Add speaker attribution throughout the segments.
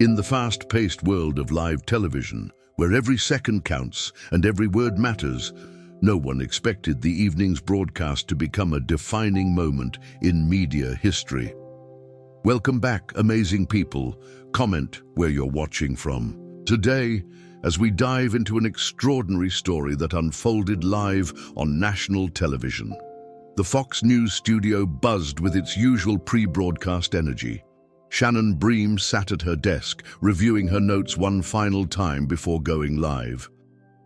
Speaker 1: In the fast-paced world of live television, where every second counts and every word matters, no one expected the evening's broadcast to become a defining moment in media history. Welcome back, amazing people. Comment where you're watching from. Today, as we dive into an extraordinary story that unfolded live on national television. The Fox News studio buzzed with its usual pre-broadcast energy. Shannon Bream sat at her desk, reviewing her notes one final time before going live.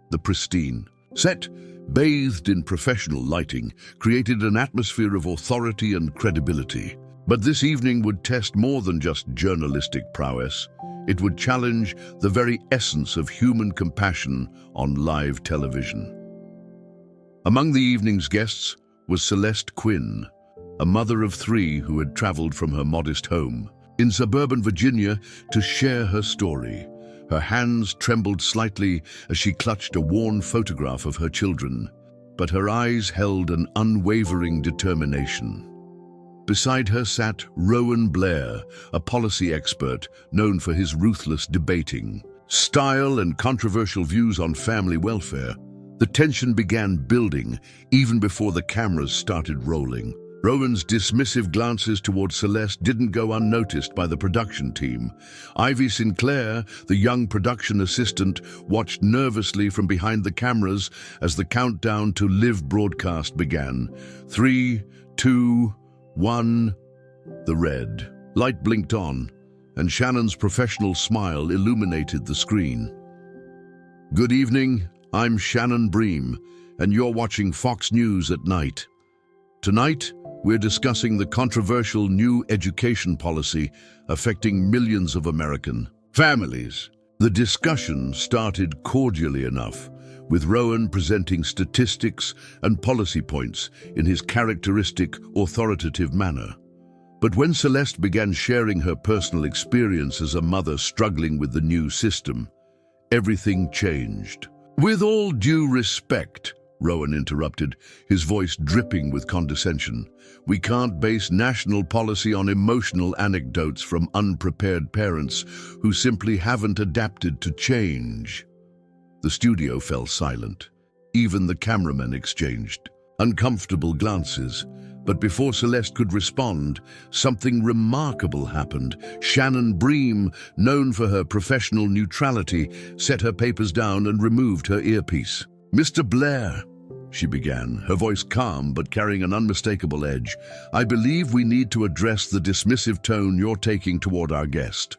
Speaker 1: The pristine set, bathed in professional lighting, created an atmosphere of authority and credibility. But this evening would test more than just journalistic prowess. It would challenge the very essence of human compassion on live television. Among the evening's guests was Celeste Quinn, a mother of three who had traveled from her modest home in suburban Virginia to share her story. Her hands trembled slightly as she clutched a worn photograph of her children, but her eyes held an unwavering determination. Beside her sat Rowan Blair, a policy expert known for his ruthless debating, style and controversial views on family welfare. The tension began building even before the cameras started rolling. Rowan's dismissive glances toward Celeste didn't go unnoticed by the production team. Ivy Sinclair, the young production assistant, watched nervously from behind the cameras as the countdown to live broadcast began. 3, 2, 1. The red light blinked on, and Shannon's professional smile illuminated the screen. Good evening, I'm Shannon Bream, and you're watching Fox News at Night. Tonight, we're discussing the controversial new education policy affecting millions of American families. The discussion started cordially enough, with Rowan presenting statistics and policy points in his characteristic, authoritative manner. But when Celeste began sharing her personal experience as a mother struggling with the new system, everything changed. With all due respect, Rowan interrupted, his voice dripping with condescension, we can't base national policy on emotional anecdotes from unprepared parents who simply haven't adapted to change. The studio fell silent. Even the cameramen exchanged uncomfortable glances. But before Celeste could respond, something remarkable happened. Shannon Bream, known for her professional neutrality, set her papers down and removed her earpiece. Mr. Blair, she began, her voice calm but carrying an unmistakable edge, I believe we need to address the dismissive tone you're taking toward our guest.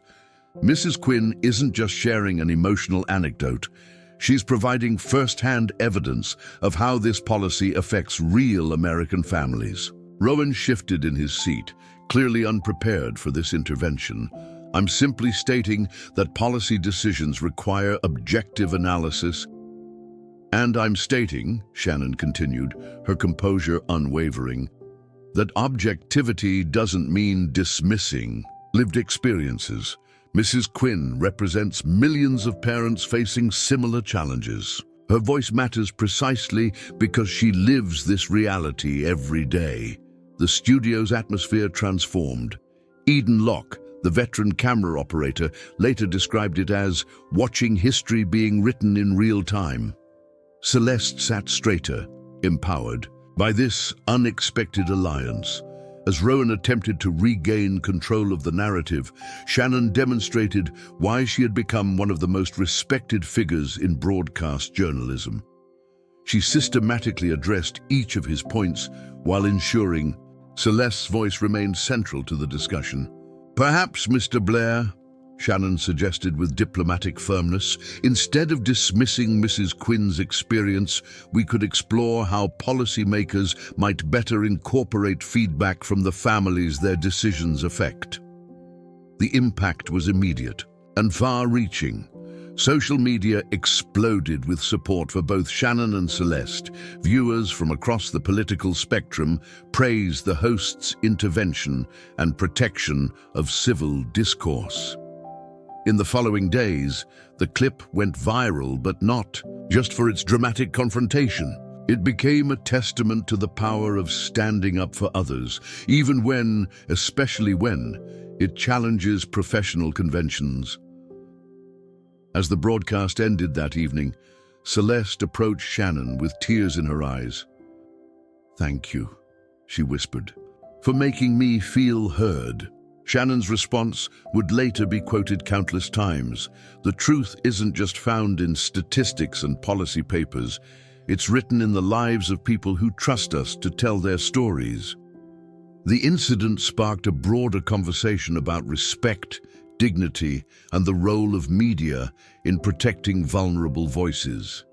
Speaker 1: Mrs. Quinn isn't just sharing an emotional anecdote. She's providing first-hand evidence of how this policy affects real American families. Rowan shifted in his seat, clearly unprepared for this intervention. I'm simply stating that policy decisions require objective analysis. And I'm stating, Shannon continued, her composure unwavering, that objectivity doesn't mean dismissing lived experiences. Mrs. Quinn represents millions of parents facing similar challenges. Her voice matters precisely because she lives this reality every day. The studio's atmosphere transformed. Eden Locke, the veteran camera operator, later described it as watching history being written in real time. Celeste sat straighter, empowered by this unexpected alliance. As Rowan attempted to regain control of the narrative, Shannon demonstrated why she had become one of the most respected figures in broadcast journalism. She systematically addressed each of his points while ensuring Celeste's voice remained central to the discussion. Perhaps, Mr. Blair, Shannon suggested with diplomatic firmness, instead of dismissing Mrs. Quinn's experience, we could explore how policymakers might better incorporate feedback from the families their decisions affect. The impact was immediate and far-reaching. Social media exploded with support for both Shannon and Celeste. Viewers from across the political spectrum praised the host's intervention and protection of civil discourse. In the following days, the clip went viral, but not just for its dramatic confrontation. It became a testament to the power of standing up for others, even when, especially when, it challenges professional conventions. As the broadcast ended that evening, Celeste approached Shannon with tears in her eyes. "Thank you," she whispered, "for making me feel heard." Shannon's response would later be quoted countless times. The truth isn't just found in statistics and policy papers. It's written in the lives of people who trust us to tell their stories. The incident sparked a broader conversation about respect, dignity, and the role of media in protecting vulnerable voices.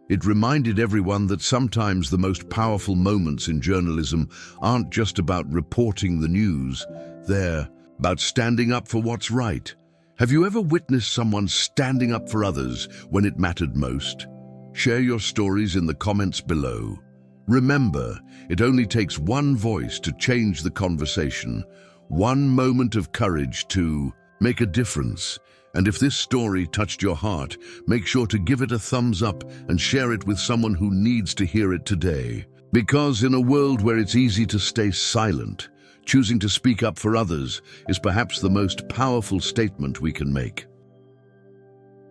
Speaker 1: It reminded everyone that sometimes the most powerful moments in journalism aren't just about reporting the news, they're about standing up for what's right. Have you ever witnessed someone standing up for others when it mattered most? Share your stories in the comments below. Remember, it only takes one voice to change the conversation, one moment of courage to make a difference. And if this story touched your heart, make sure to give it a thumbs up and share it with someone who needs to hear it today. Because in a world where it's easy to stay silent, choosing to speak up for others is perhaps the most powerful statement we can make.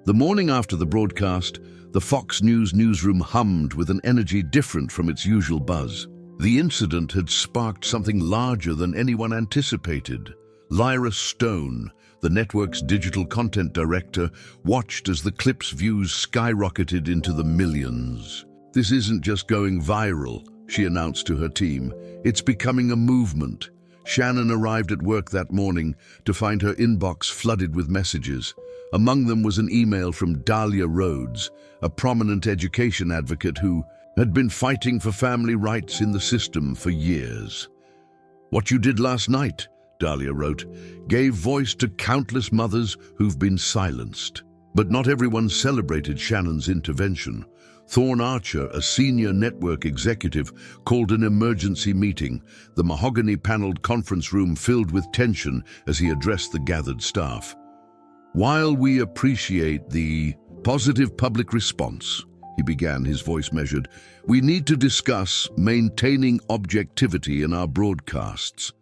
Speaker 1: The morning after the broadcast, the Fox News newsroom hummed with an energy different from its usual buzz. The incident had sparked something larger than anyone anticipated. Lyra Stone, the network's digital content director, watched as the clip's views skyrocketed into the millions. "This isn't just going viral," she announced to her team. "It's becoming a movement." Shannon arrived at work that morning to find her inbox flooded with messages. Among them was an email from Dahlia Rhodes, a prominent education advocate who had been fighting for family rights in the system for years. "What you did last night," Dahlia wrote, "gave voice to countless mothers who've been silenced." But not everyone celebrated Shannon's intervention. Thorne Archer, a senior network executive, called an emergency meeting, the mahogany-paneled conference room filled with tension as he addressed the gathered staff. "While we appreciate the positive public response," he began, his voice measured, "we need to discuss maintaining objectivity in our broadcasts."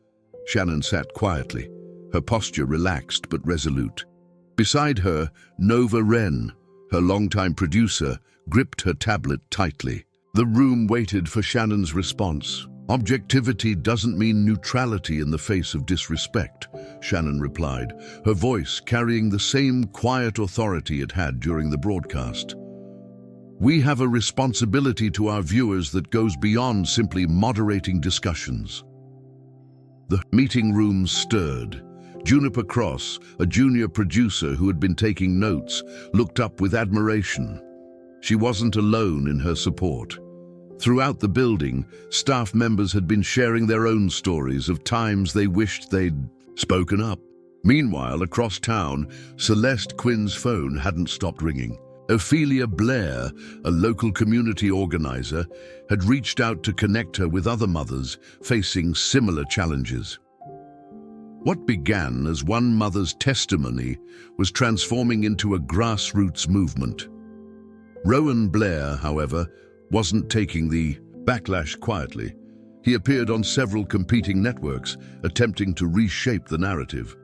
Speaker 1: Shannon sat quietly, her posture relaxed but resolute. Beside her, Nova Wren, her longtime producer, gripped her tablet tightly. The room waited for Shannon's response. "Objectivity doesn't mean neutrality in the face of disrespect," Shannon replied, her voice carrying the same quiet authority it had during the broadcast. "We have a responsibility to our viewers that goes beyond simply moderating discussions." The meeting room stirred. Juniper Cross, a junior producer who had been taking notes, looked up with admiration. She wasn't alone in her support. Throughout the building, staff members had been sharing their own stories of times they wished they'd spoken up. Meanwhile, across town, Celeste Quinn's phone hadn't stopped ringing. Ophelia Blair, a local community organizer, had reached out to connect her with other mothers facing similar challenges. What began as one mother's testimony was transforming into a grassroots movement. Rowan Blair, however, wasn't taking the backlash quietly. He appeared on several competing networks, attempting to reshape the narrative.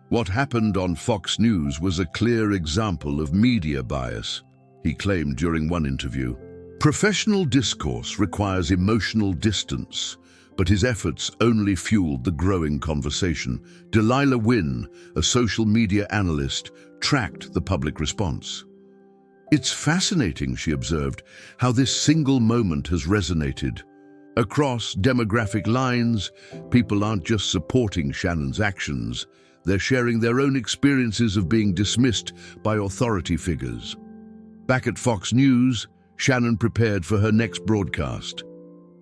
Speaker 1: What happened on Fox News was a clear example of media bias, he claimed during one interview. Professional discourse requires emotional distance, but his efforts only fueled the growing conversation. Delilah Wynne, a social media analyst, tracked the public response. "It's fascinating," she observed, "how this single moment has resonated. Across demographic lines, people aren't just supporting Shannon's actions, they're sharing their own experiences of being dismissed by authority figures." Back at Fox News, Shannon prepared for her next broadcast.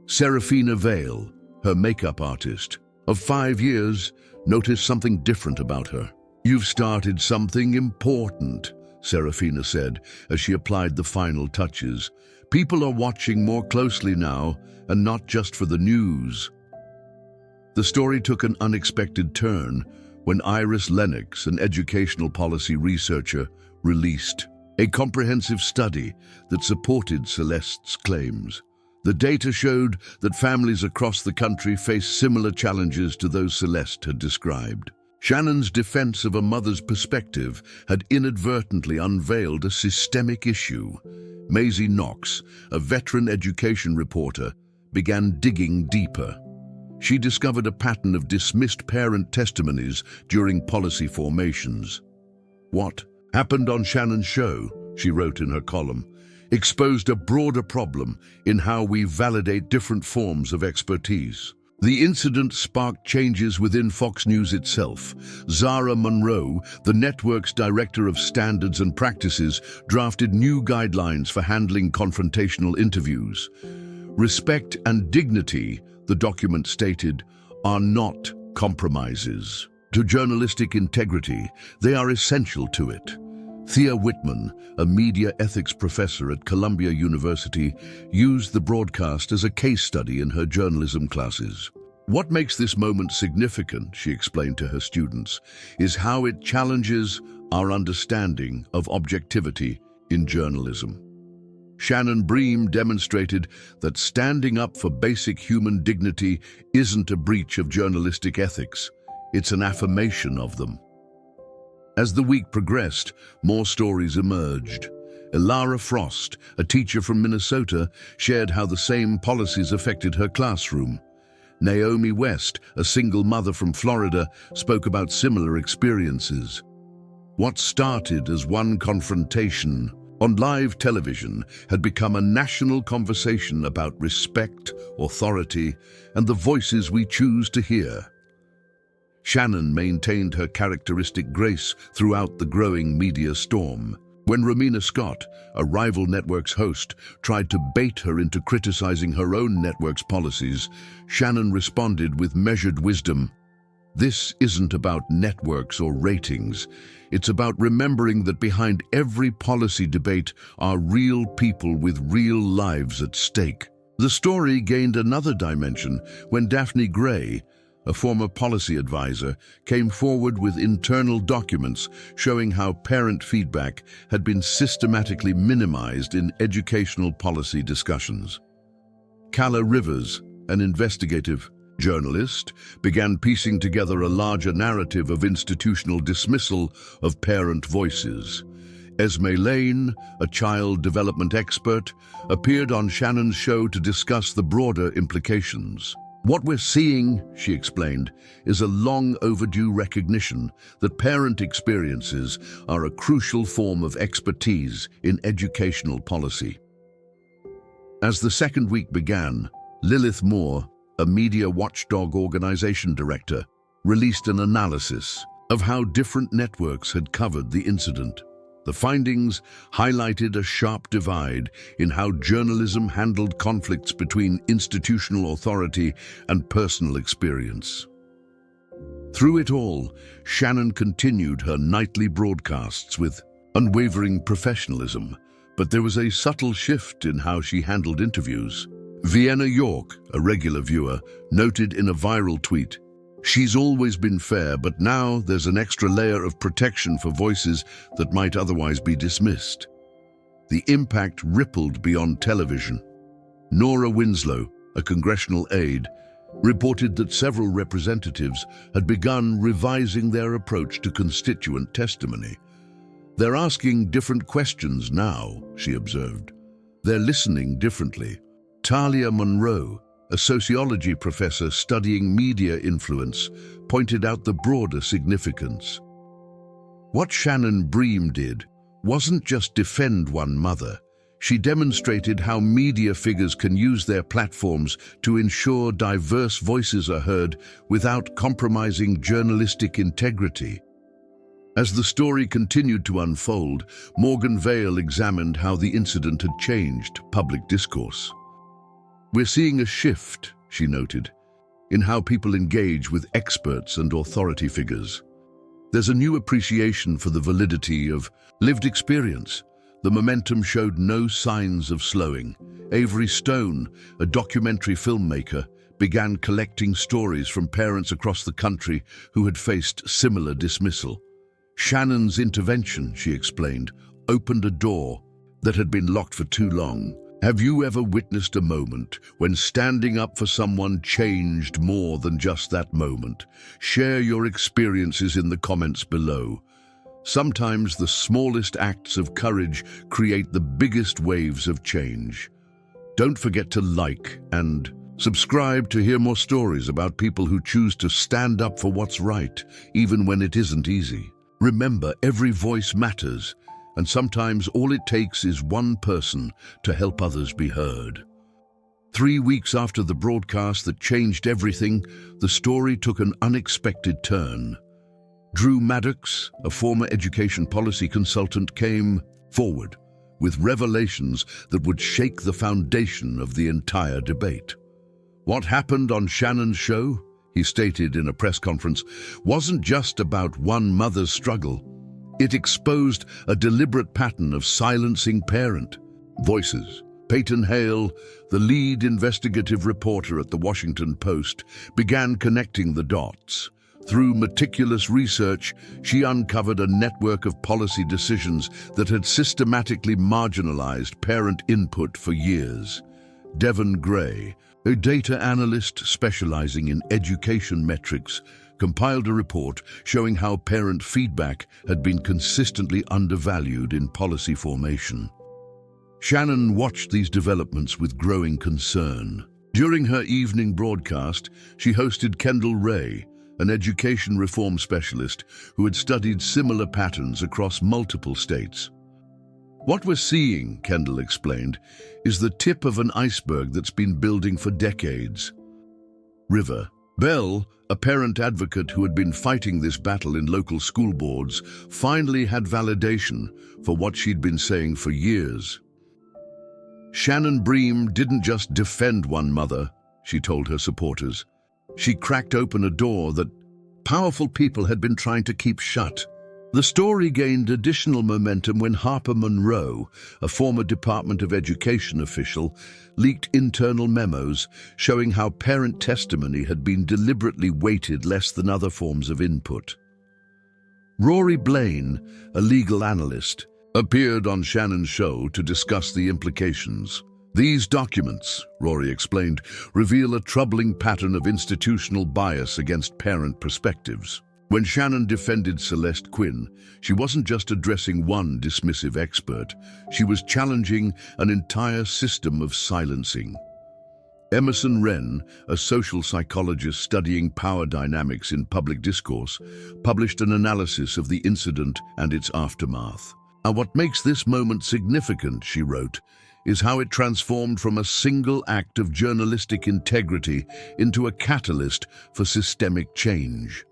Speaker 1: Serafina Vale, her makeup artist, of 5 years, noticed something different about her. "You've started something important," Serafina said as she applied the final touches. "People are watching more closely now, and not just for the news." The story took an unexpected turn when Iris Lennox, an educational policy researcher, released a comprehensive study that supported Celeste's claims. The data showed that families across the country face similar challenges to those Celeste had described. Shannon's defense of a mother's perspective had inadvertently unveiled a systemic issue. Maisie Knox, a veteran education reporter, began digging deeper. She discovered a pattern of dismissed parent testimonies during policy formations. "What happened on Shannon's show," she wrote in her column, "exposed a broader problem in how we validate different forms of expertise." The incident sparked changes within Fox News itself. Zara Monroe, the network's director of standards and practices, drafted new guidelines for handling confrontational interviews. "Respect and dignity," the document stated, "are not compromises to journalistic integrity. They are essential to it." Thea Whitman, a media ethics professor at Columbia University, used the broadcast as a case study in her journalism classes. "What makes this moment significant," she explained to her students, "is how it challenges our understanding of objectivity in journalism." Shannon Bream demonstrated that standing up for basic human dignity isn't a breach of journalistic ethics, it's an affirmation of them. As the week progressed, more stories emerged. Elara Frost, a teacher from Minnesota, shared how the same policies affected her classroom. Naomi West, a single mother from Florida, spoke about similar experiences. What started as one confrontation on live television had become a national conversation about respect, authority, and the voices we choose to hear. Shannon maintained her characteristic grace throughout the growing media storm. When Romina Scott, a rival network's host, tried to bait her into criticizing her own network's policies, Shannon responded with measured wisdom. "This isn't about networks or ratings. It's about remembering that behind every policy debate are real people with real lives at stake." The story gained another dimension when Daphne Gray, a former policy advisor, came forward with internal documents showing how parent feedback had been systematically minimized in educational policy discussions. Calla Rivers, an investigative journalist, began piecing together a larger narrative of institutional dismissal of parent voices. Esme Lane, a child development expert, appeared on Shannon's show to discuss the broader implications. "What we're seeing," she explained, "is a long overdue recognition that parent experiences are a crucial form of expertise in educational policy." As the second week began, Lilith Moore, a media watchdog organization director, released an analysis of how different networks had covered the incident. The findings highlighted a sharp divide in how journalism handled conflicts between institutional authority and personal experience. Through it all, Shannon continued her nightly broadcasts with unwavering professionalism, but there was a subtle shift in how she handled interviews. Vienna York, a regular viewer, noted in a viral tweet, "She's always been fair, but now there's an extra layer of protection for voices that might otherwise be dismissed." The impact rippled beyond television. Nora Winslow, a congressional aide, reported that several representatives had begun revising their approach to constituent testimony. "They're asking different questions now," she observed. "They're listening differently." Talia Monroe, a sociology professor studying media influence, pointed out the broader significance. What Shannon Bream did wasn't just defend one mother. She demonstrated how media figures can use their platforms to ensure diverse voices are heard without compromising journalistic integrity. As the story continued to unfold, Morgan Vail examined how the incident had changed public discourse. "We're seeing a shift," she noted, "in how people engage with experts and authority figures. There's a new appreciation for the validity of lived experience." The momentum showed no signs of slowing. Avery Stone, a documentary filmmaker, began collecting stories from parents across the country who had faced similar dismissal. "Shannon's intervention," she explained, opened a door that had been locked for too long. Have you ever witnessed a moment when standing up for someone changed more than just that moment? Share your experiences in the comments below. Sometimes the smallest acts of courage create the biggest waves of change. Don't forget to like and subscribe to hear more stories about people who choose to stand up for what's right, even when it isn't easy. Remember, every voice matters, and sometimes all it takes is one person to help others be heard. 3 weeks after the broadcast that changed everything, the story took an unexpected turn. Drew Maddox, a former education policy consultant, came forward with revelations that would shake the foundation of the entire debate. What happened on Shannon's show, he stated in a press conference, wasn't just about one mother's struggle. It exposed a deliberate pattern of silencing parent voices. Peyton Hale, the lead investigative reporter at the Washington Post, began connecting the dots. Through meticulous research, she uncovered a network of policy decisions that had systematically marginalized parent input for years. Devon Gray, a data analyst specializing in education metrics, compiled a report showing how parent feedback had been consistently undervalued in policy formation. Shannon watched these developments with growing concern. During her evening broadcast, she hosted Kendall Ray, an education reform specialist who had studied similar patterns across multiple states. What we're seeing, Kendall explained, is the tip of an iceberg that's been building for decades. River Bell, a parent advocate who had been fighting this battle in local school boards, finally had validation for what she'd been saying for years. Shannon Bream didn't just defend one mother, she told her supporters. She cracked open a door that powerful people had been trying to keep shut. The story gained additional momentum when Harper Monroe, a former Department of Education official, leaked internal memos showing how parent testimony had been deliberately weighted less than other forms of input. Rory Blaine, a legal analyst, appeared on Shannon's show to discuss the implications. These documents, Rory explained, reveal a troubling pattern of institutional bias against parent perspectives. When Shannon defended Celeste Quinn, she wasn't just addressing one dismissive expert, she was challenging an entire system of silencing. Emerson Wren, a social psychologist studying power dynamics in public discourse, published an analysis of the incident and its aftermath. And what makes this moment significant, she wrote, is how it transformed from a single act of journalistic integrity into a catalyst for systemic change.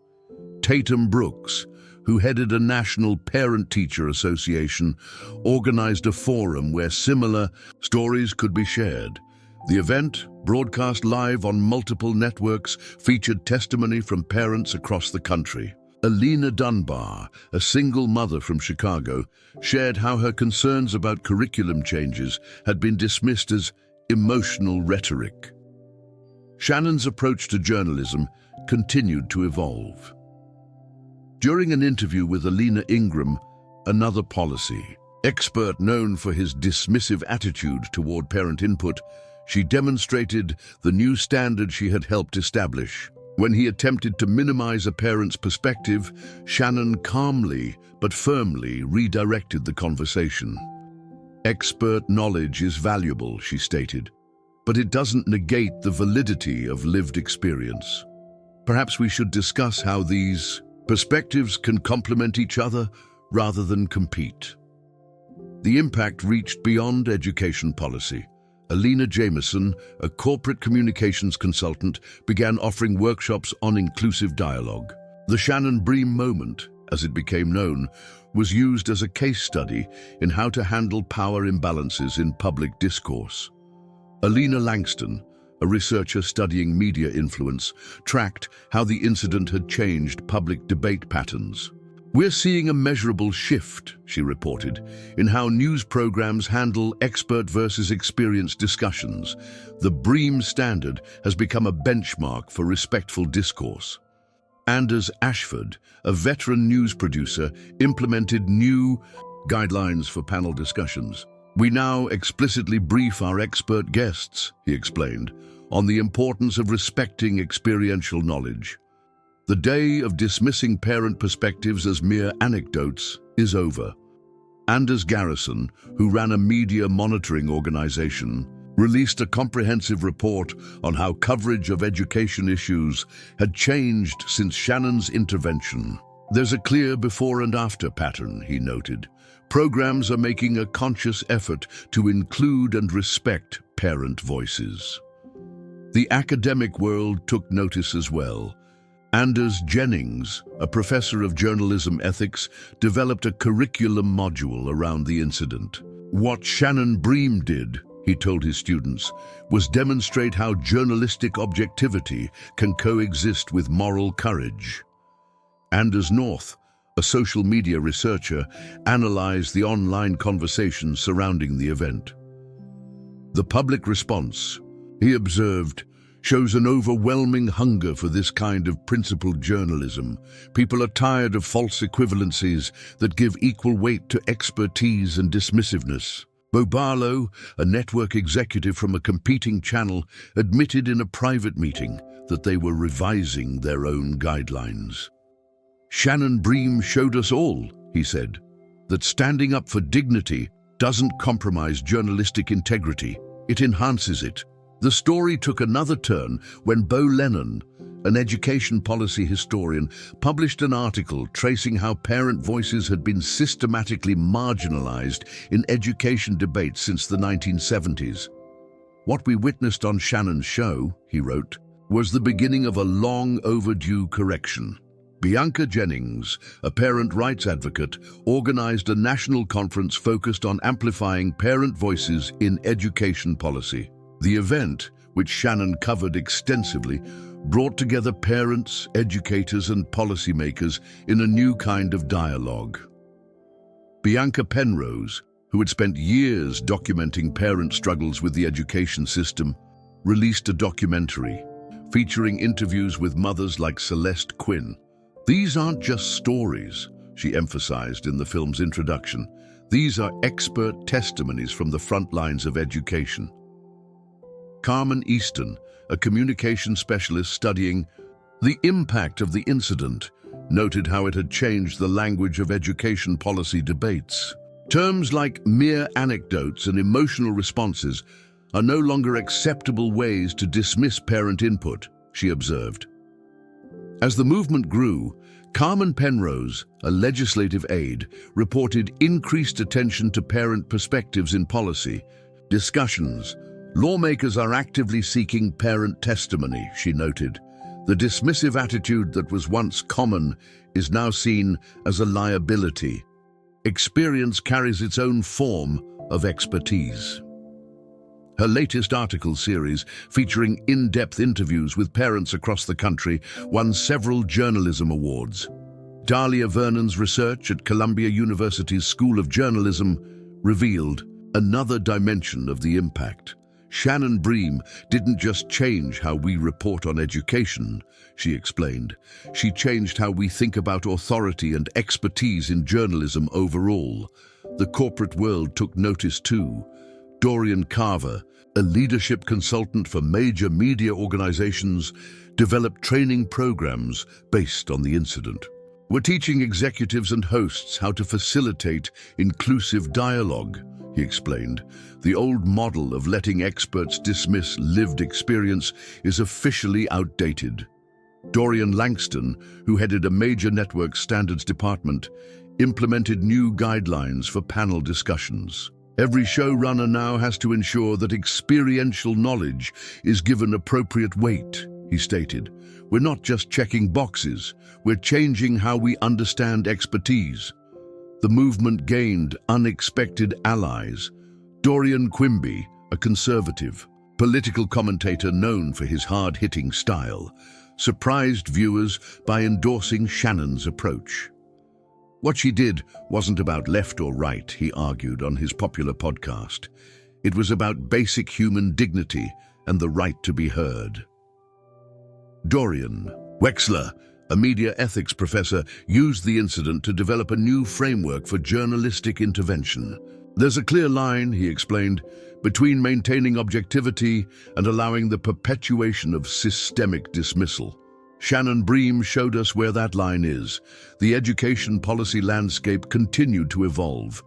Speaker 1: Tatum Brooks, who headed a national parent-teacher association, organized a forum where similar stories could be shared. The event, broadcast live on multiple networks, featured testimony from parents across the country. Alina Dunbar, a single mother from Chicago, shared how her concerns about curriculum changes had been dismissed as emotional rhetoric. Shannon's approach to journalism continued to evolve. During an interview with Alina Ingram, another policy expert known for his dismissive attitude toward parent input, she demonstrated the new standard she had helped establish. When he attempted to minimize a parent's perspective, Shannon calmly but firmly redirected the conversation. Expert knowledge is valuable, she stated, but it doesn't negate the validity of lived experience. Perhaps we should discuss how these perspectives can complement each other rather than compete. The impact reached beyond education policy. Alina Jameson, a corporate communications consultant, began offering workshops on inclusive dialogue. The Shannon Bream moment, as it became known, was used as a case study in how to handle power imbalances in public discourse. Alina Langston, a researcher studying media influence, tracked how the incident had changed public debate patterns. We're seeing a measurable shift, she reported, in how news programs handle expert versus experienced discussions. The Bream standard has become a benchmark for respectful discourse. Anders Ashford, a veteran news producer, implemented new Guidelines for panel discussions. We now explicitly brief our expert guests, he explained, on the importance of respecting experiential knowledge. The day of dismissing parent perspectives as mere anecdotes is over. Anders Garrison, who ran a media monitoring organization, released a comprehensive report on how coverage of education issues had changed since Shannon's intervention. There's a clear before and after pattern, he noted. Programs are making a conscious effort to include and respect parent voices. The academic world took notice as well. Anders Jennings, a professor of journalism ethics, developed a curriculum module around the incident. What Shannon Bream did, he told his students, was demonstrate how journalistic objectivity can coexist with moral courage. Anders North, a social media researcher, analyzed the online conversations surrounding the event. The public response, he observed, shows an overwhelming hunger for this kind of principled journalism. People are tired of false equivalencies that give equal weight to expertise and dismissiveness. Bo Barlow, a network executive from a competing channel, admitted in a private meeting that they were revising their own guidelines. Shannon Bream showed us all, he said, that standing up for dignity doesn't compromise journalistic integrity, it enhances it. The story took another turn when Bo Lennon, an education policy historian, published an article tracing how parent voices had been systematically marginalized in education debates since the 1970s. What we witnessed on Shannon's show, he wrote, was the beginning of a long overdue correction. Bianca Jennings, a parent rights advocate, organized a national conference focused on amplifying parent voices in education policy. The event, which Shannon covered extensively, brought together parents, educators, and policymakers in a new kind of dialogue. Bianca Penrose, who had spent years documenting parent struggles with the education system, released a documentary featuring interviews with mothers like Celeste Quinn. These aren't just stories, she emphasized in the film's introduction. These are expert testimonies from the front lines of education. Carmen Easton, a communication specialist studying the impact of the incident, noted how it had changed the language of education policy debates. Terms like mere anecdotes and emotional responses are no longer acceptable ways to dismiss parent input, she observed. As the movement grew, Carmen Penrose, a legislative aide, reported increased attention to parent perspectives in policy discussions. Lawmakers are actively seeking parent testimony, she noted. The dismissive attitude that was once common is now seen as a liability. Experience carries its own form of expertise. Her latest article series, featuring in-depth interviews with parents across the country, won several journalism awards. Dahlia Vernon's research at Columbia University's School of Journalism revealed another dimension of the impact. Shannon Bream didn't just change how we report on education, she explained. She changed how we think about authority and expertise in journalism overall. The corporate world took notice too. Dorian Carver, a leadership consultant for major media organizations, developed training programs based on the incident. We're teaching executives and hosts how to facilitate inclusive dialogue, he explained. The old model of letting experts dismiss lived experience is officially outdated. Dorian Langston, who headed a major network standards department, implemented new guidelines for panel discussions. Every showrunner now has to ensure that experiential knowledge is given appropriate weight, he stated. We're not just checking boxes, we're changing how we understand expertise. The movement gained unexpected allies. Dorian Quimby, a conservative, political commentator known for his hard-hitting style, surprised viewers by endorsing Shannon's approach. What she did wasn't about left or right, he argued on his popular podcast. It was about basic human dignity and the right to be heard. Dorian Wexler, a media ethics professor, used the incident to develop a new framework for journalistic intervention. There's a clear line, he explained, between maintaining objectivity and allowing the perpetuation of systemic dismissal. Shannon Bream showed us where that line is. The education policy landscape continued to evolve.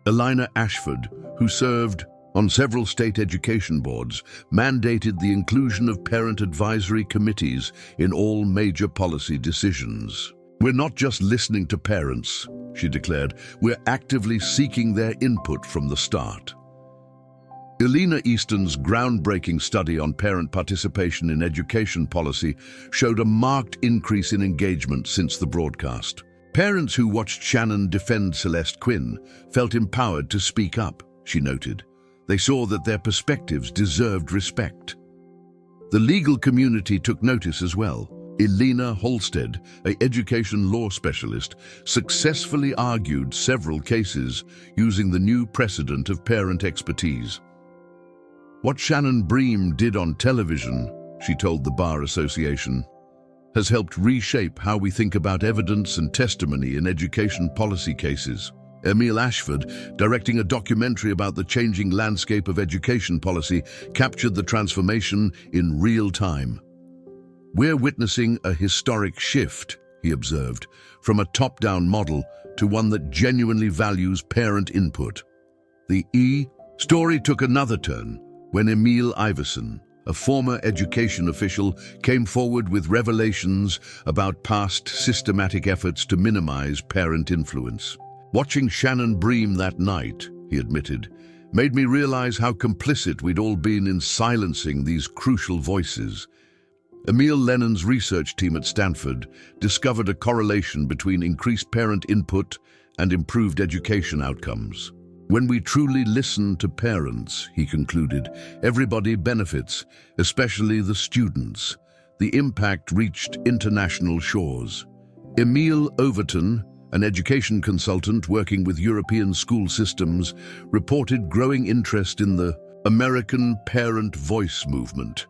Speaker 1: Elena Ashford, who served on several state education boards, mandated the inclusion of parent advisory committees in all major policy decisions. "We're not just listening to parents," she declared, "we're actively seeking their input from the start." Elena Easton's groundbreaking study on parent participation in education policy showed a marked increase in engagement since the broadcast. Parents who watched Shannon defend Celeste Quinn felt empowered to speak up, she noted. They saw that their perspectives deserved respect. The legal community took notice as well. Elena Holstead, an education law specialist, successfully argued several cases using the new precedent of parent expertise. "What Shannon Bream did on television," she told the Bar Association, "has helped reshape how we think about evidence and testimony in education policy cases." Emil Ashford, directing a documentary about the changing landscape of education policy, captured the transformation in real time. "We're witnessing a historic shift," he observed, "from a top-down model to one that genuinely values parent input." The story took another turn when Emil Iverson, a former education official, came forward with revelations about past systematic efforts to minimize parent influence. "Watching Shannon Bream that night," he admitted, "made me realize how complicit we'd all been in silencing these crucial voices." Emil Lennon's research team at Stanford discovered a correlation between increased parent input and improved education outcomes. "When we truly listen to parents," he concluded, "everybody benefits, especially the students." The impact reached international shores. Emil Overton, an education consultant working with European school systems, reported growing interest in the American Parent Voice movement.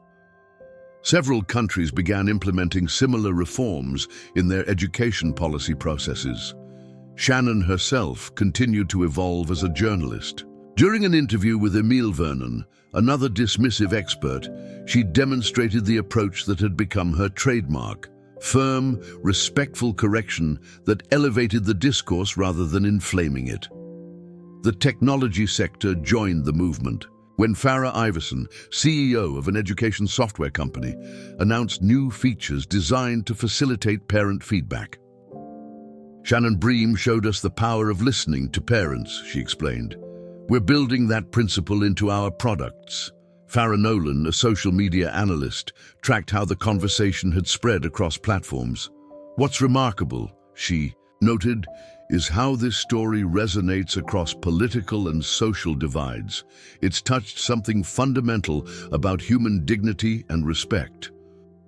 Speaker 1: Several countries began implementing similar reforms in their education policy processes. Shannon herself continued to evolve as a journalist. During an interview with Emil Vernon, another dismissive expert, she demonstrated the approach that had become her trademark: firm, respectful correction that elevated the discourse rather than inflaming it. The technology sector joined the movement when Farah Iverson, CEO of an education software company, announced new features designed to facilitate parent feedback. "Shannon Bream showed us the power of listening to parents," she explained. "We're building that principle into our products." Farah Nolan, a social media analyst, tracked how the conversation had spread across platforms. "What's remarkable," she noted, "is how this story resonates across political and social divides. It's touched something fundamental about human dignity and respect."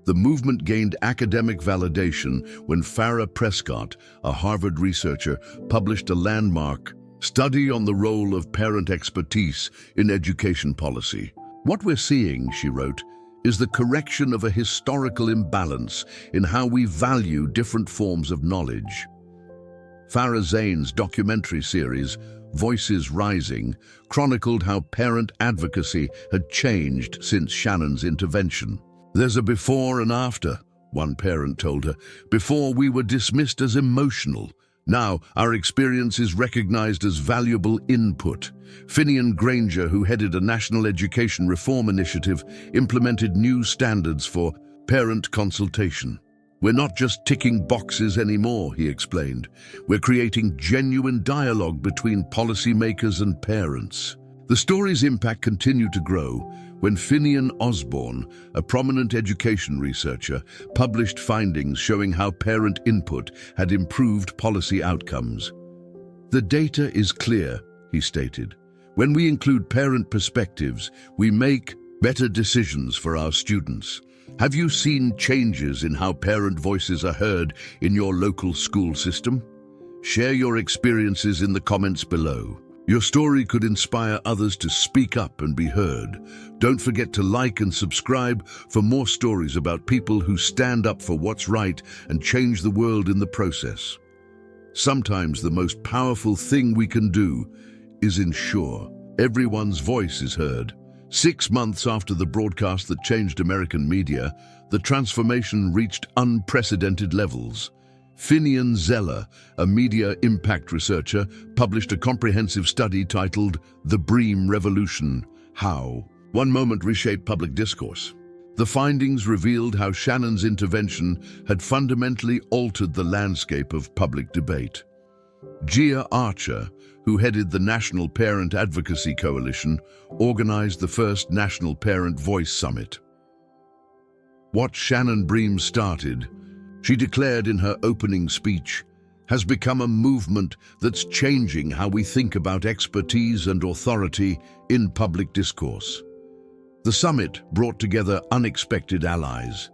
Speaker 1: The movement gained academic validation when Farah Prescott, a Harvard researcher, published a landmark study on the role of parent expertise in education policy. "What we're seeing," she wrote, "is the correction of a historical imbalance in how we value different forms of knowledge." Farah Zain's documentary series, Voices Rising, chronicled how parent advocacy had changed since Shannon's intervention. "There's a before and after," one parent told her. "Before, we were dismissed as emotional. Now, our experience is recognized as valuable input." Finian Granger, who headed a national education reform initiative, implemented new standards for parent consultation. "We're not just ticking boxes anymore," he explained. "We're creating genuine dialogue between policymakers and parents." The story's impact continued to grow when Finian Osborne, a prominent education researcher, published findings showing how parent input had improved policy outcomes. "The data is clear," he stated. "When we include parent perspectives, we make better decisions for our students." Have you seen changes in how parent voices are heard in your local school system? Share your experiences in the comments below. Your story could inspire others to speak up and be heard. Don't forget to like and subscribe for more stories about people who stand up for what's right and change the world in the process. Sometimes the most powerful thing we can do is ensure everyone's voice is heard. 6 months after the broadcast that changed American media, the transformation reached unprecedented levels. Finian Zeller, a media impact researcher, published a comprehensive study titled The Bream Revolution: How One Moment Reshaped Public Discourse. The findings revealed how Shannon's intervention had fundamentally altered the landscape of public debate. Gia Archer, who headed the National Parent Advocacy Coalition, organized the first National Parent Voice Summit. What Shannon Bream started, she declared in her opening speech, has become a movement that's changing how we think about expertise and authority in public discourse. The summit brought together unexpected allies.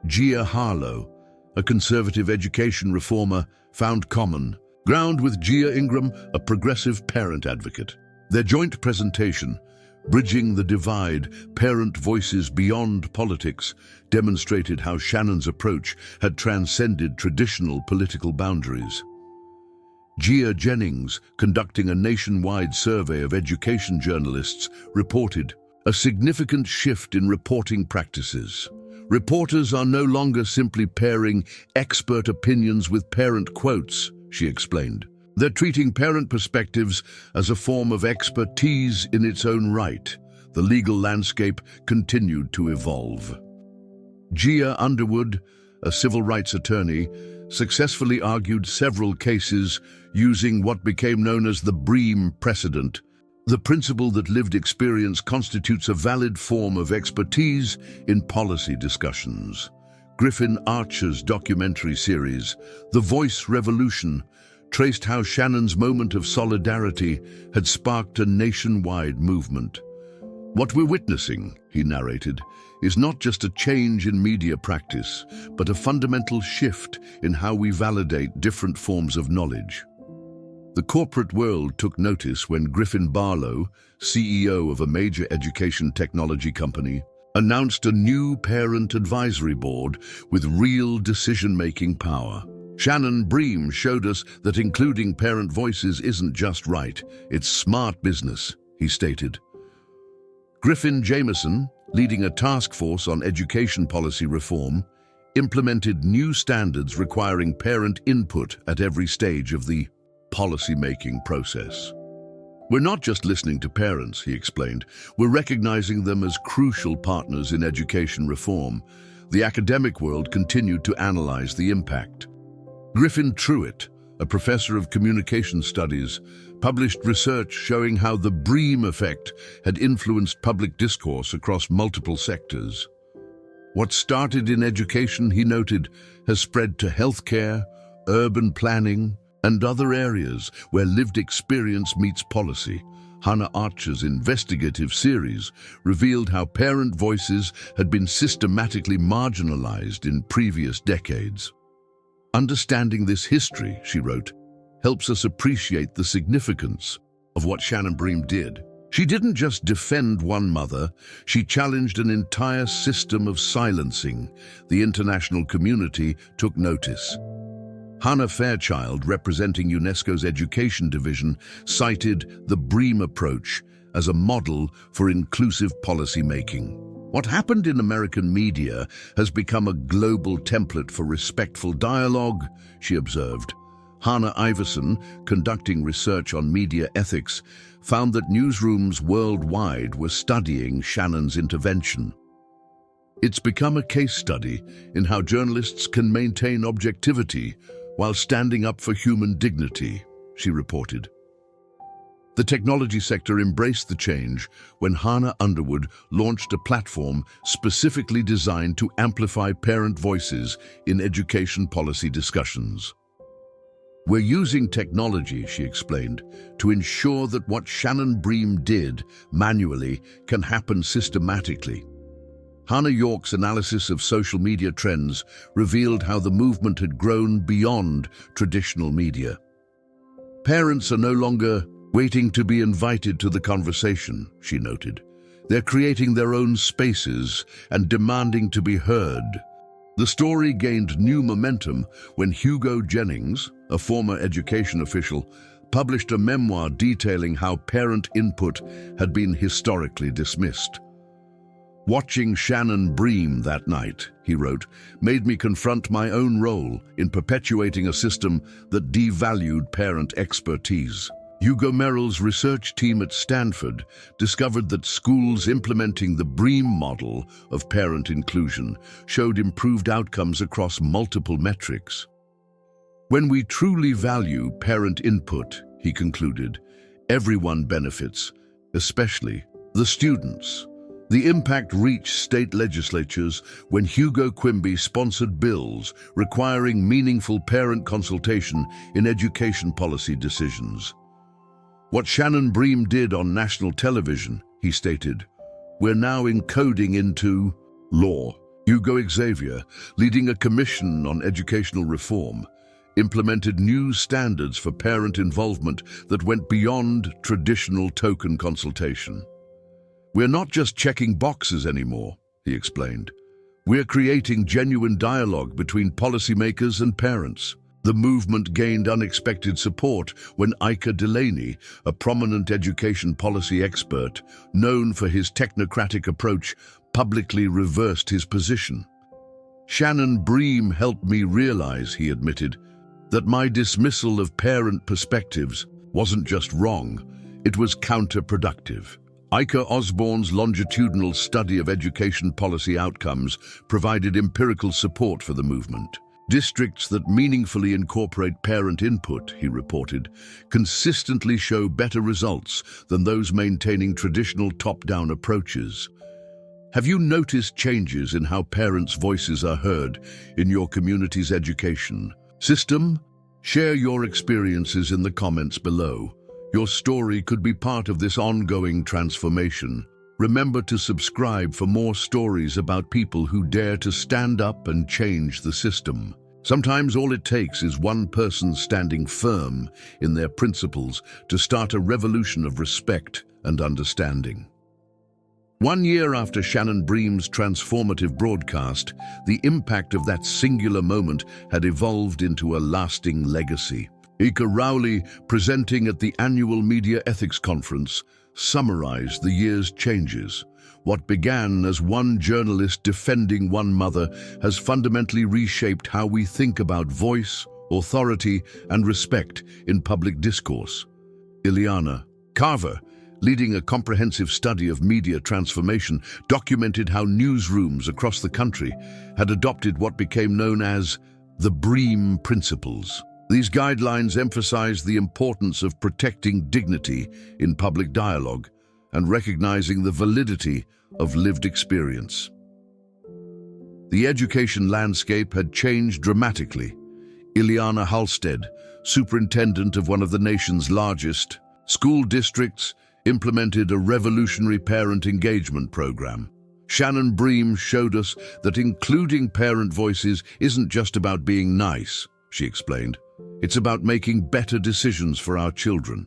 Speaker 1: Gia Harlow, a conservative education reformer, found common ground with Gia Ingram, a progressive parent advocate. Their joint presentation, Bridging the Divide: Parent Voices Beyond Politics, demonstrated how Shannon's approach had transcended traditional political boundaries. Gia Jennings, conducting a nationwide survey of education journalists, reported a significant shift in reporting practices. Reporters are no longer simply pairing expert opinions with parent quotes, she explained. They're treating parent perspectives as a form of expertise in its own right. The legal landscape continued to evolve. Gia Underwood, a civil rights attorney, successfully argued several cases using what became known as the Bream precedent, the principle that lived experience constitutes a valid form of expertise in policy discussions. Griffin Archer's documentary series, The Voice Revolution, traced how Shannon's moment of solidarity had sparked a nationwide movement. What we're witnessing, he narrated, is not just a change in media practice, but a fundamental shift in how we validate different forms of knowledge. The corporate world took notice when Griffin Barlow, CEO of a major education technology company, announced a new parent advisory board with real decision-making power. Shannon Bream showed us that including parent voices isn't just right, it's smart business, he stated. Griffin Jameson, leading a task force on education policy reform, implemented new standards requiring parent input at every stage of the policy-making process. We're not just listening to parents, he explained, we're recognizing them as crucial partners in education reform. The academic world continued to analyze the impact. Griffin Truitt, a professor of communication studies, published research showing how the Bream effect had influenced public discourse across multiple sectors. What started in education, he noted, has spread to healthcare, urban planning, and other areas where lived experience meets policy. Hannah Archer's investigative series revealed how parent voices had been systematically marginalized in previous decades. Understanding this history, she wrote, helps us appreciate the significance of what Shannon Bream did. She didn't just defend one mother, she challenged an entire system of silencing. The international community took notice. Hannah Fairchild, representing UNESCO's Education Division, cited the Bream approach as a model for inclusive policy making. What happened in American media has become a global template for respectful dialogue, she observed. Hannah Iverson, conducting research on media ethics, found that newsrooms worldwide were studying Shannon's intervention. It's become a case study in how journalists can maintain objectivity while standing up for human dignity, she reported. The technology sector embraced the change when Hannah Underwood launched a platform specifically designed to amplify parent voices in education policy discussions. We're using technology, she explained, to ensure that what Shannon Bream did manually can happen systematically. Hannah York's analysis of social media trends revealed how the movement had grown beyond traditional media. Parents are no longer waiting to be invited to the conversation, she noted. They're creating their own spaces and demanding to be heard. The story gained new momentum when Hugo Jennings, a former education official, published a memoir detailing how parent input had been historically dismissed. Watching Shannon Bream that night, he wrote, made me confront my own role in perpetuating a system that devalued parent expertise. Hugo Merrill's research team at Stanford discovered that schools implementing the Bream model of parent inclusion showed improved outcomes across multiple metrics. When we truly value parent input, he concluded, everyone benefits, especially the students. The impact reached state legislatures when Hugo Quimby sponsored bills requiring meaningful parent consultation in education policy decisions. What Shannon Bream did on national television, he stated, we're now encoding into law. Hugo Xavier, leading a commission on educational reform, implemented new standards for parent involvement that went beyond traditional token consultation. We're not just checking boxes anymore, he explained. We're creating genuine dialogue between policymakers and parents. The movement gained unexpected support when Ika Delaney, a prominent education policy expert, known for his technocratic approach, publicly reversed his position. Shannon Bream helped me realize, he admitted, that my dismissal of parent perspectives wasn't just wrong, it was counterproductive. Ika Osborne's longitudinal study of education policy outcomes provided empirical support for the movement. Districts that meaningfully incorporate parent input, he reported, consistently show better results than those maintaining traditional top-down approaches. Have you noticed changes in how parents' voices are heard in your community's education system? Share your experiences in the comments below. Your story could be part of this ongoing transformation. Remember to subscribe for more stories about people who dare to stand up and change the system. Sometimes all it takes is one person standing firm in their principles to start a revolution of respect and understanding. 1 year after Shannon Bream's transformative broadcast, the impact of that singular moment had evolved into a lasting legacy. Ika Rowley, presenting at the annual Media Ethics Conference, summarized the year's changes. What began as one journalist defending one mother has fundamentally reshaped how we think about voice, authority, and respect in public discourse. Ileana Carver, leading a comprehensive study of media transformation, documented how newsrooms across the country had adopted what became known as the Bream principles. These guidelines emphasize the importance of protecting dignity in public dialogue and recognizing the validity of lived experience. The education landscape had changed dramatically. Ileana Halstead, superintendent of one of the nation's largest school districts, implemented a revolutionary parent engagement program. Shannon Bream showed us that including parent voices isn't just about being nice, she explained. It's about making better decisions for our children.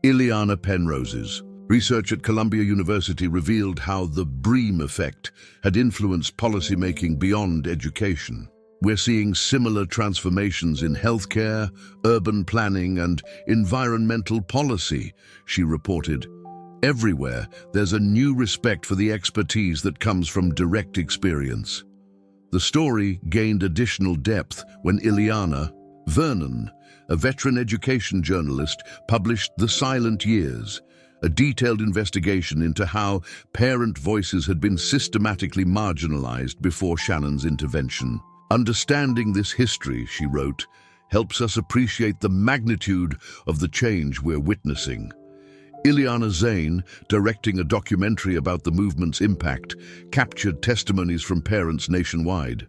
Speaker 1: Ileana Penrose's research at Columbia University revealed how the Bream effect had influenced policymaking beyond education. We're seeing similar transformations in healthcare, urban planning, and environmental policy, she reported. Everywhere, there's a new respect for the expertise that comes from direct experience. The story gained additional depth when Ileana Vernon, a veteran education journalist, published The Silent Years, a detailed investigation into how parent voices had been systematically marginalized before Shannon's intervention. Understanding this history, she wrote, helps us appreciate the magnitude of the change we're witnessing. Ileana Zane, directing a documentary about the movement's impact, captured testimonies from parents nationwide.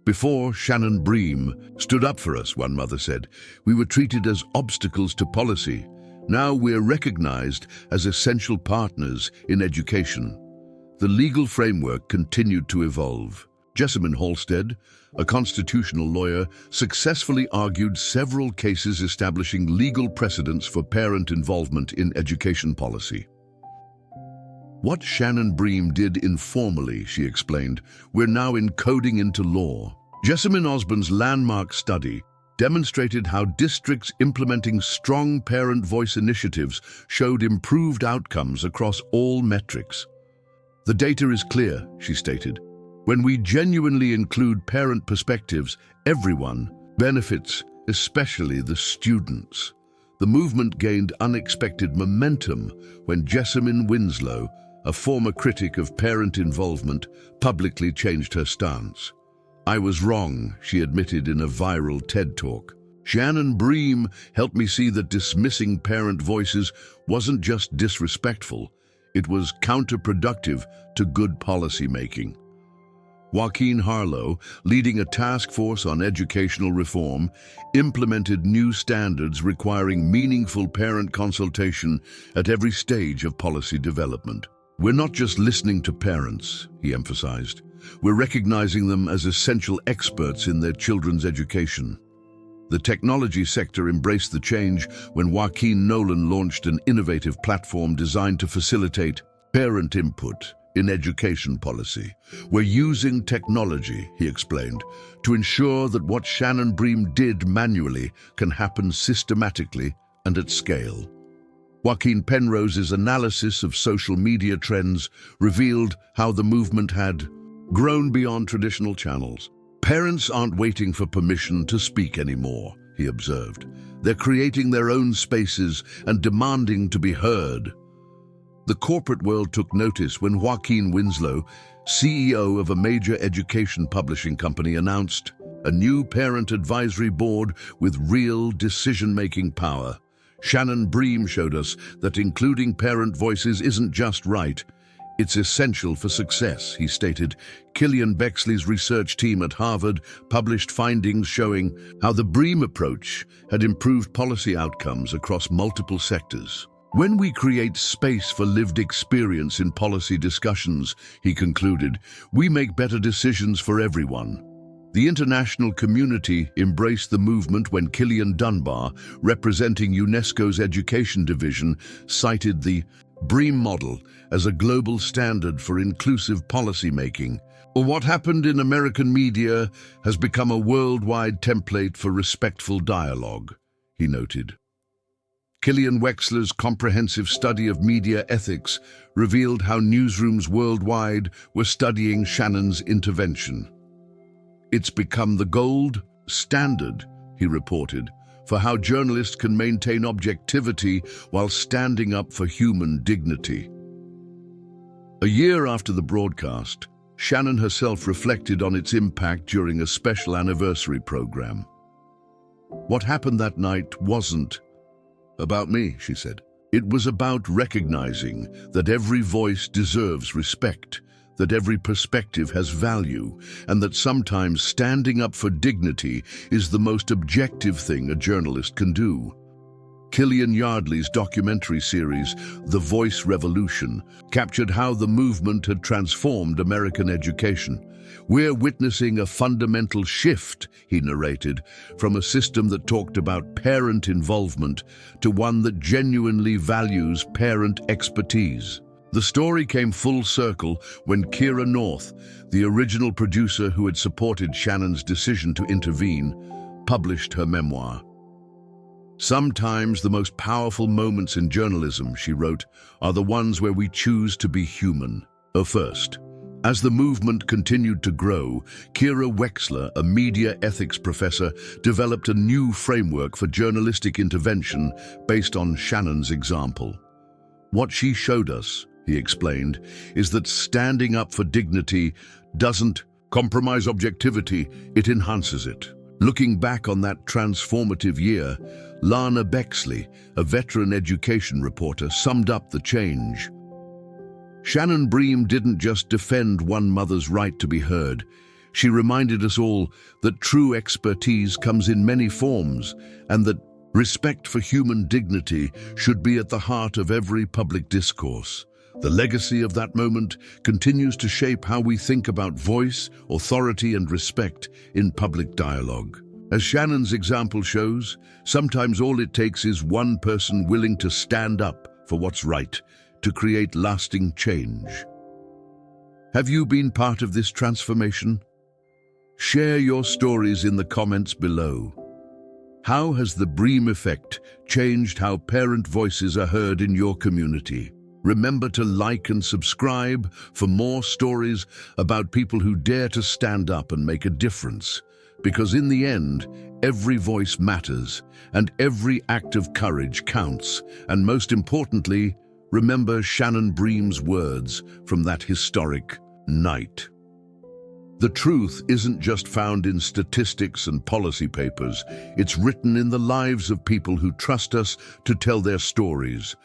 Speaker 1: Before Shannon Bream stood up for us, one mother said, we were treated as obstacles to policy. Now we're recognized as essential partners in education. The legal framework continued to evolve. Jessamine Halstead, a constitutional lawyer, successfully argued several cases establishing legal precedents for parent involvement in education policy. What Shannon Bream did informally, she explained, we're now encoding into law. Jessamine Osborne's landmark study demonstrated how districts implementing strong parent voice initiatives showed improved outcomes across all metrics. The data is clear, she stated. When we genuinely include parent perspectives, everyone benefits, especially the students. The movement gained unexpected momentum when Jessamine Winslow, a former critic of parent involvement, publicly changed her stance. I was wrong, she admitted in a viral TED Talk. Shannon Bream helped me see that dismissing parent voices wasn't just disrespectful, it was counterproductive to good policy making. Joaquin Harlow, leading a task force on educational reform, implemented new standards requiring meaningful parent consultation at every stage of policy development. We're not just listening to parents, he emphasized. We're recognizing them as essential experts in their children's education. The technology sector embraced the change when Joaquin Nolan launched an innovative platform designed to facilitate parent input in education policy. We're using technology, he explained, to ensure that what Shannon Bream did manually can happen systematically and at scale. Joaquin Penrose's analysis of social media trends revealed how the movement had grown beyond traditional channels. Parents aren't waiting for permission to speak anymore, he observed. They're creating their own spaces and demanding to be heard. The corporate world took notice when Joaquin Winslow, CEO of a major education publishing company, announced a new parent advisory board with real decision-making power. Shannon Bream showed us that including parent voices isn't just right, it's essential for success, he stated. Killian Bexley's research team at Harvard published findings showing how the Bream approach had improved policy outcomes across multiple sectors. When we create space for lived experience in policy discussions, he concluded, we make better decisions for everyone. The international community embraced the movement when Killian Dunbar, representing UNESCO's Education Division, cited the Bream model as a global standard for inclusive policymaking. Or what happened in American media has become a worldwide template for respectful dialogue, he noted. Killian Wexler's comprehensive study of media ethics revealed how newsrooms worldwide were studying Shannon's intervention. It's become the gold standard, he reported, for how journalists can maintain objectivity while standing up for human dignity. A year after the broadcast, Shannon herself reflected on its impact during a special anniversary program. What happened that night wasn't about me, she said. It was about recognizing that every voice deserves respect, that every perspective has value, and that sometimes standing up for dignity is the most objective thing a journalist can do. Killian Yardley's documentary series, The Voice Revolution, captured how the movement had transformed American education. We're witnessing a fundamental shift, he narrated, from a system that talked about parent involvement to one that genuinely values parent expertise. The story came full circle when Kira North, the original producer who had supported Shannon's decision to intervene, published her memoir. Sometimes the most powerful moments in journalism, she wrote, are the ones where we choose to be human. First, as the movement continued to grow, Kira Wexler, a media ethics professor, developed a new framework for journalistic intervention based on Shannon's example. What she showed us, he explained, is that standing up for dignity doesn't compromise objectivity, it enhances it. Looking back on that transformative year, Lana Bexley, a veteran education reporter, summed up the change. Shannon Bream didn't just defend one mother's right to be heard. She reminded us all that true expertise comes in many forms and that respect for human dignity should be at the heart of every public discourse. The legacy of that moment continues to shape how we think about voice, authority, and respect in public dialogue. As Shannon's example shows, sometimes all it takes is one person willing to stand up for what's right to create lasting change. Have you been part of this transformation? Share your stories in the comments below. How has the Bream effect changed how parent voices are heard in your community? Remember to like and subscribe for more stories about people who dare to stand up and make a difference. Because in the end, every voice matters and every act of courage counts. And most importantly, remember Shannon Bream's words from that historic night. The truth isn't just found in statistics and policy papers. It's written in the lives of people who trust us to tell their stories.